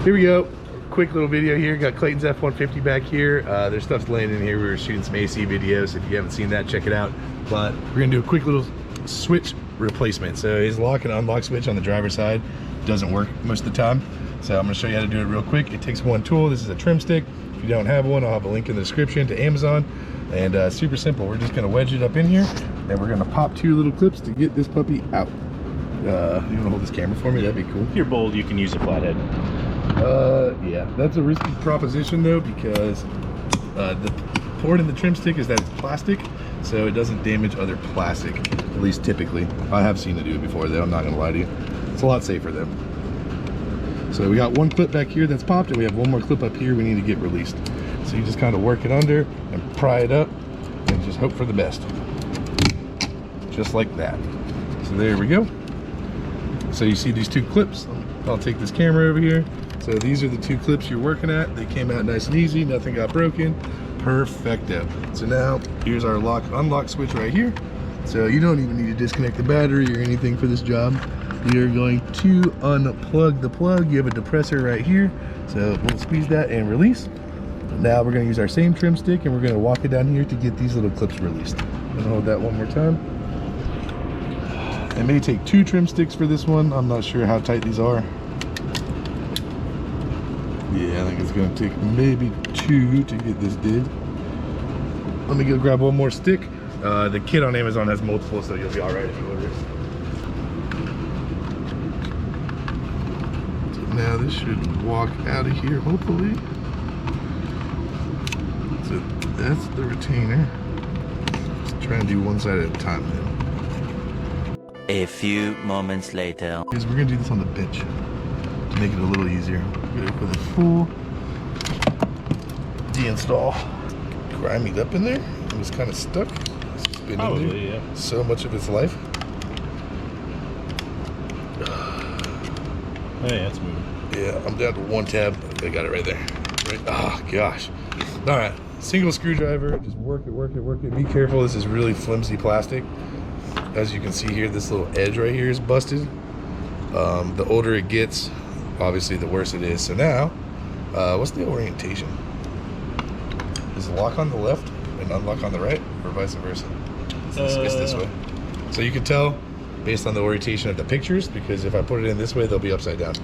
Here we go. Quick little video here. Got Clayton's F-150 back here. Their stuff's laying in here. We were shooting some AC videos. If you haven't seen that, check it out. But we're gonna do a quick little switch replacement. So his lock and unlock switch on the driver's side doesn't work most of the time. So I'm gonna show you how to do it real quick. It takes one tool. This is a trim stick. If you don't have one, I'll have a link in the description to Amazon. And super simple. We're just gonna wedge it up in here, and we're gonna pop 2 little clips to get this puppy out. You wanna hold this camera for me? That'd be cool. If you're bold, you can use a flathead. Yeah, that's a risky proposition though, because the port in the trim stick is that it's plastic, so it doesn't damage other plastic, at least typically. I have seen it do it before though, I'm not gonna lie to you. It's a lot safer though. So we got one clip back here that's popped, and we have one more clip up here we need to get released. So you just kind of work it under and pry it up and just hope for the best. Just like that. So there we go. So you see these 2 clips. I'll take this camera over here. So these are the 2 clips you're working at. They came out nice and easy, nothing got broken. Perfecto. So now here's our lock unlock switch right here. So you don't even need to disconnect the battery or anything for this job. You're going to unplug the plug. You have a depressor right here. So we'll squeeze that and release. Now we're gonna use our same trim stick, and we're gonna walk it down here to get these little clips released. I'm gonna hold that one more time. It may take 2 trim sticks for this one. I'm not sure how tight these are. Yeah, I think it's gonna take maybe 2 to get this did. Let me go grab one more stick. The kit on Amazon has multiple, so you'll be all right if you order it. So now this should walk out of here, hopefully. So that's the retainer. Let's try and do one side at a time then. A few moments later. We're gonna do this on the bench to make it a little easier. We're gonna put a full deinstall. Grimied up in there. It was kind of stuck. It's been in there Yeah. so much of its life. Hey, that's moving. Yeah, I'm down to 1 tab. I got it right there. Right. Oh gosh. All right, single screwdriver. Just work it, work it, work it. Be careful. This is really flimsy plastic. As you can see here, this little edge right here is busted. The older it gets, obviously the worse it is. So now, what's the orientation? Is the lock on the left and unlock on the right, or vice versa? It's this way. So you can tell based on the orientation of the pictures, because if I put it in this way, they'll be upside down.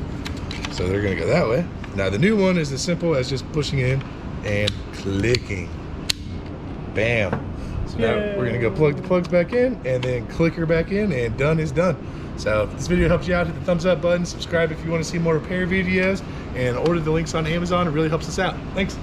So they're gonna go that way. Now the new one is as simple as just pushing in and clicking. Bam. So now we're gonna go plug the plugs back in, and then click her back in, and done is done. So if this video helped you out, hit the thumbs up button, subscribe if you want to see more repair videos, and order the links on Amazon. It really helps us out. Thanks.